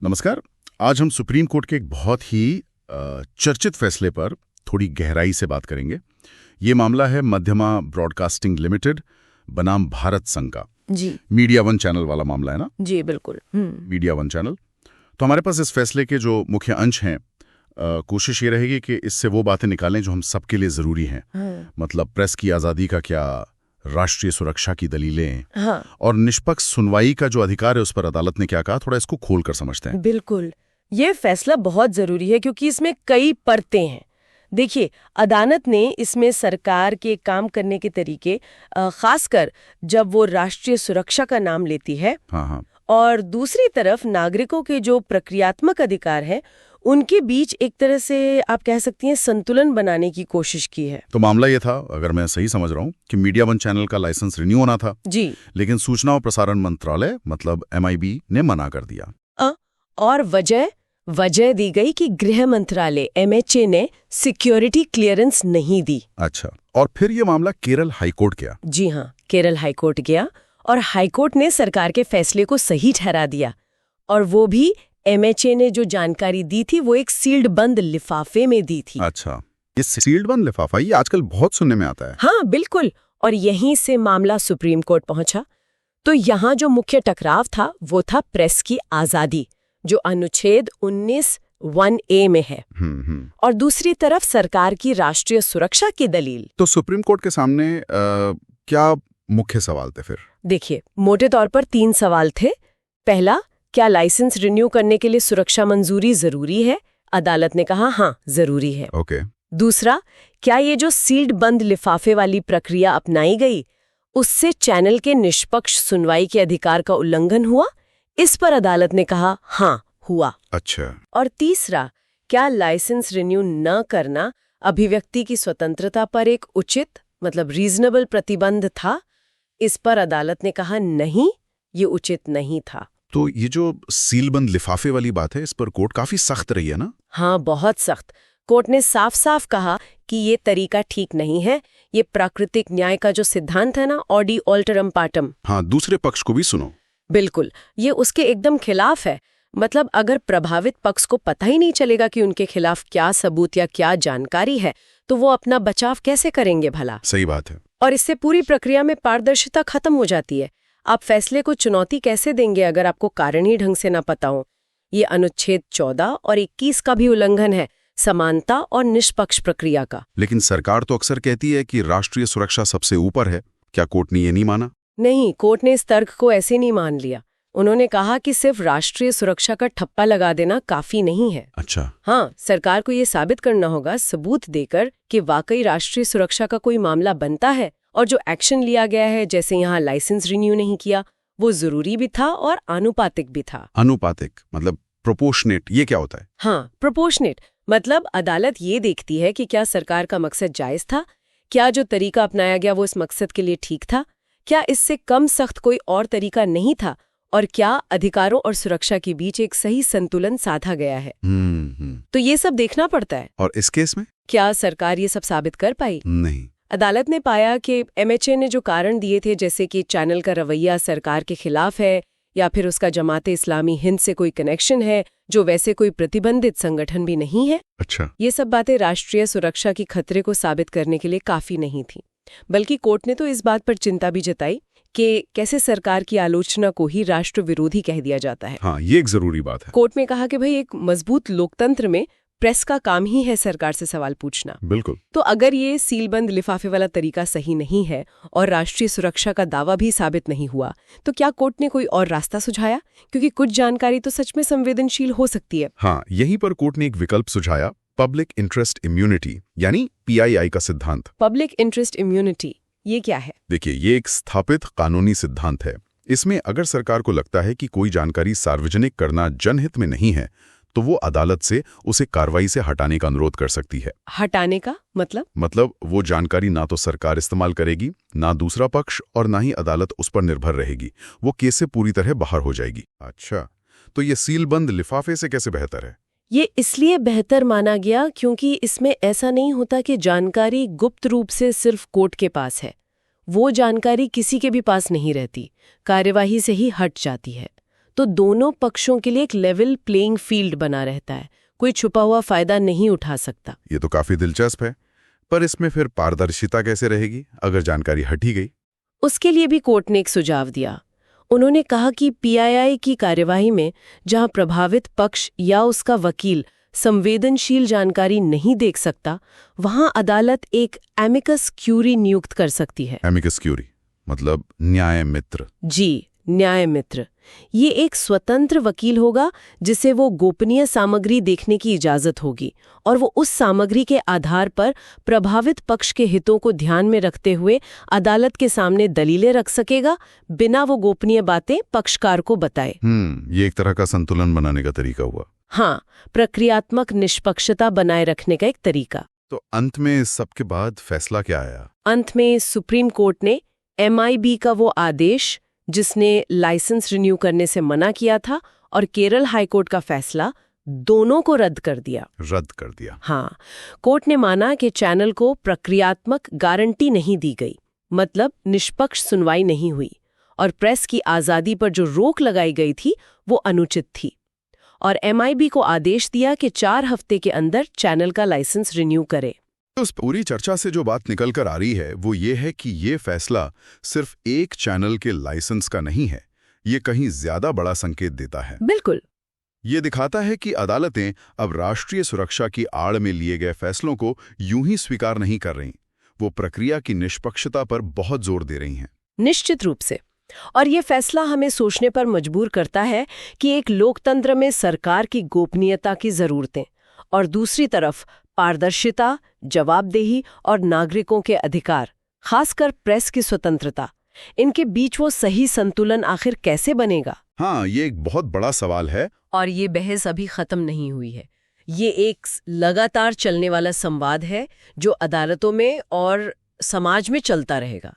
नमस्कार। आज हम सुप्रीम कोर्ट के एक बहुत ही चर्चित फैसले पर थोड़ी गहराई से बात करेंगे। ये मामला है मध्यमा ब्रॉडकास्टिंग लिमिटेड बनाम भारत संघ का। जी। मीडिया वन चैनल वाला मामला है ना? जी बिल्कुल। Media one channel. तो हमारे पास इस फैसले के जो मुख्य अंश हैं, कोशिश ये रहेगी कि इससे वो बातें निकालें जो हम सबके लिए जरूरी हैं। मतलब प्रेस की आज़ादी का क्या, राष्ट्रीय सुरक्षा की दलीलें, और निष्पक्ष सुनवाई का जो अधिकार है उस पर अदालत ने क्या कहा, थोड़ा इसको खोल कर समझते हैं। बिल्कुल, ये फैसला बहुत जरूरी है क्योंकि इसमें कई परतें हैं। देखिए, अदालत ने इसमें सरकार के काम करने के तरीके, खासकर जब वो राष्ट्रीय सुरक्षा का नाम लेती है, और दूसरी तरफ नागरिकों के जो प्रक्रियात्मक अधिकार हैं उनके बीच एक तरह से आप कह सकती हैं संतुलन बनाने की कोशिश की है। तो मामला ये था, अगर मैं सही समझ रहा हूँ, कि मीडिया वन चैनल का लाइसेंस रिन्यू होना था जी, लेकिन सूचना और प्रसारण मंत्रालय मतलब MIB ने मना कर दिया। और वजह दी गई कि गृह मंत्रालय MHA ने सिक्योरिटी क्लियरेंस नहीं दी। अच्छा, और फिर ये मामला केरल हाईकोर्ट गया। जी हाँ, केरल हाईकोर्ट गया और हाईकोर्ट ने सरकार के फैसले को सही ठहरा दिया, और वो भी MHA ने जो जानकारी दी थी वो एक सील्ड बंद लिफाफे में दी थी। अच्छा, ये सील्ड बंद लिफाफा ये आजकल बहुत सुनने में आता है। हाँ बिल्कुल, और यहीं से मामला सुप्रीम कोर्ट पहुंचा। तो यहाँ जो मुख्य टकराव था वो था प्रेस की आजादी, जो अनुच्छेद 19(1)(a) में है, और दूसरी तरफ सरकार की राष्ट्रीय सुरक्षा की दलील। तो सुप्रीम कोर्ट के सामने क्या मुख्य सवाल थे फिर? देखिए, मोटे तौर पर 3 सवाल थे। पहला, क्या लाइसेंस रिन्यू करने के लिए सुरक्षा मंजूरी जरूरी है? अदालत ने कहा हाँ, जरूरी है। ओके। दूसरा, क्या ये जो सील्ड बंद लिफाफे वाली प्रक्रिया अपनाई गई उससे चैनल के निष्पक्ष सुनवाई के अधिकार का उल्लंघन हुआ? इस पर अदालत ने कहा हाँ, हुआ। अच्छा। और तीसरा, क्या लाइसेंस रिन्यू न करना अभिव्यक्ति की स्वतंत्रता पर एक उचित मतलब रीजनेबल प्रतिबंध था? इस पर अदालत ने कहा नहीं, ये उचित नहीं था। तो ये जो सीलबंद लिफाफे वाली बात है, इस पर कोर्ट काफी सख्त रही है ना? हाँ, बहुत सख्त। कोर्ट ने साफ साफ कहा कि ये तरीका ठीक नहीं है। ये प्राकृतिक न्याय का जो सिद्धांत है ना, ऑडी ऑल्टरम पार्टम, हाँ, दूसरे पक्ष को भी सुनो। बिल्कुल, ये उसके एकदम खिलाफ है। मतलब अगर प्रभावित पक्ष को पता ही नहीं चलेगा कि उनके खिलाफ क्या सबूत या क्या जानकारी है, तो वो अपना बचाव कैसे करेंगे भला? सही बात है। और इससे पूरी प्रक्रिया में पारदर्शिता खत्म हो जाती है। आप फैसले को चुनौती कैसे देंगे अगर आपको कारण ही ढंग से ना पता हो? ये अनुच्छेद 14 और 21 का भी उल्लंघन है, समानता और निष्पक्ष प्रक्रिया का। लेकिन सरकार तो अक्सर कहती है कि राष्ट्रीय सुरक्षा सबसे ऊपर है। क्या कोर्ट ने ये नहीं माना? नहीं, कोर्ट ने इस तर्क को ऐसे नहीं मान लिया। उन्होंने कहा कि सिर्फ राष्ट्रीय सुरक्षा का ठप्पा लगा देना काफी नहीं है। अच्छा। हाँ, सरकार को ये साबित करना होगा सबूत देकर कि वाकई राष्ट्रीय सुरक्षा का कोई मामला बनता है, और जो एक्शन लिया गया है, जैसे यहाँ लाइसेंस रिन्यू नहीं किया, वो जरूरी भी था और आनुपातिक भी था। आनुपातिक मतलब प्रोपोर्शनेट, ये क्या होता है? हाँ, प्रोपोर्शनेट मतलब अदालत ये देखती है कि क्या सरकार का मकसद जायज था, क्या जो तरीका अपनाया गया वो इस मकसद के लिए ठीक था, क्या इससे कम सख्त कोई और तरीका नहीं था, और क्या अधिकारों और सुरक्षा के बीच एक सही संतुलन साधा गया है। तो ये सब देखना पड़ता है। और इस केस में क्या सरकार ये सब साबित कर पाई? नहीं। अदालत ने पाया कि MHA ने जो कारण दिए थे, जैसे कि चैनल का रवैया सरकार के खिलाफ है, या फिर उसका जमाते इस्लामी हिंद से कोई कनेक्शन है, जो वैसे कोई प्रतिबंधित संगठन भी नहीं है। अच्छा। ये सब बातें राष्ट्रीय सुरक्षा की खतरे को साबित करने के लिए काफी नहीं थी। बल्कि कोर्ट ने तो इस बात पर चिंता भी जताई कि कैसे सरकार की आलोचना को ही राष्ट्र विरोधी कह दिया जाता है। हाँ, ये एक जरूरी बात है। कोर्ट में कहा कि भाई, एक मजबूत लोकतंत्र में प्रेस का काम ही है सरकार से सवाल पूछना। बिल्कुल। तो अगर ये सीलबंद लिफाफे वाला तरीका सही नहीं है और राष्ट्रीय सुरक्षा का दावा भी साबित नहीं हुआ, तो क्या कोर्ट ने कोई और रास्ता सुझाया? क्योंकि कुछ जानकारी तो सच में संवेदनशील हो सकती है। हाँ, यहीं पर कोर्ट ने एक विकल्प सुझाया, पब्लिक इंटरेस्ट इम्यूनिटी, यानी PII का सिद्धांत। पब्लिक इंटरेस्ट इम्यूनिटी, ये क्या है? देखिए, ये एक स्थापित कानूनी सिद्धांत है। इसमें अगर सरकार को लगता है कि कोई जानकारी सार्वजनिक करना जनहित में नहीं है, तो वो अदालत से उसे कार्रवाई से हटाने का अनुरोध कर सकती है। हटाने का मतलब वो जानकारी ना तो सरकार इस्तेमाल करेगी, ना दूसरा पक्ष, और ना ही अदालत उस पर निर्भर रहेगी। वो केस से पूरी तरह बाहर हो जाएगी। अच्छा, तो ये सीलबंद लिफाफे से कैसे बेहतर है? ये इसलिए बेहतर माना गया क्योंकि इसमें ऐसा नहीं होता कि जानकारी गुप्त रूप से सिर्फ कोर्ट के पास है। वो जानकारी किसी के भी पास नहीं रहती, कार्यवाही से ही हट जाती है। तो दोनों पक्षों के लिए एक लेवल प्लेइंग फील्ड बना रहता है, कोई छुपा हुआ फायदा नहीं उठा सकता। ये तो काफी दिलचस्प है, पर इसमें फिर पारदर्शिता कैसे रहेगी अगर जानकारी हट ही गई? उसके लिए भी कोर्ट ने एक सुझाव दिया। उन्होंने कहा कि पीआईआई की कार्यवाही में जहां प्रभावित पक्ष या उसका वकील संवेदनशील जानकारी नहीं देख सकता, वहां अदालत एक एमिकस क्यूरी नियुक्त कर सकती है। एमिकस क्यूरी मतलब न्याय मित्र? जी, न्याय मित्र। ये एक स्वतंत्र वकील होगा जिसे वो गोपनीय सामग्री देखने की इजाजत होगी, और वो उस सामग्री के आधार पर प्रभावित पक्ष के हितों को ध्यान में रखते हुए अदालत के सामने दलीलें रख सकेगा, बिना वो गोपनीय बातें पक्षकार को बताए। ये एक तरह का संतुलन बनाने का तरीका हुआ। हाँ, प्रक्रियात्मक निष्पक्षता बनाए रखने का एक तरीका। तो अंत में इस सब के बाद फैसला क्या आया? अंत में सुप्रीम कोर्ट ने MIB का वो आदेश जिसने लाइसेंस रिन्यू करने से मना किया था और केरल हाईकोर्ट का फैसला, दोनों को रद्द कर दिया। हाँ, कोर्ट ने माना कि चैनल को प्रक्रियात्मक गारंटी नहीं दी गई, मतलब निष्पक्ष सुनवाई नहीं हुई, और प्रेस की आज़ादी पर जो रोक लगाई गई थी वो अनुचित थी। और MIB को आदेश दिया कि 4 हफ्ते के अंदर चैनल का लाइसेंस रिन्यू करे। तो इस पूरी चर्चा से जो बात निकल कर आ रही है वो ये है कि ये फैसला सिर्फ एक चैनल के लाइसेंस का नहीं है, ये कहीं ज्यादा बड़ा संकेत देता है। बिल्कुल। ये दिखाता है कि अदालतें अब राष्ट्रीय सुरक्षा की आड़ में लिए गए फैसलों को यूं ही स्वीकार नहीं कर रहीं, वो प्रक्रिया की निष्पक्षता पर बहुत जोर दे रही हैं। निश्चित रूप से। और ये फैसला हमें सोचने पर मजबूर करता है कि एक लोकतंत्र में सरकार की गोपनीयता की जरूरतें और दूसरी तरफ पारदर्शिता, जवाबदेही और नागरिकों के अधिकार, खासकर प्रेस की स्वतंत्रता, इनके बीच वो सही संतुलन आखिर कैसे बनेगा? हाँ, ये एक बहुत बड़ा सवाल है। और ये बहस अभी खत्म नहीं हुई है। ये एक लगातार चलने वाला संवाद है जो अदालतों में और समाज में चलता रहेगा।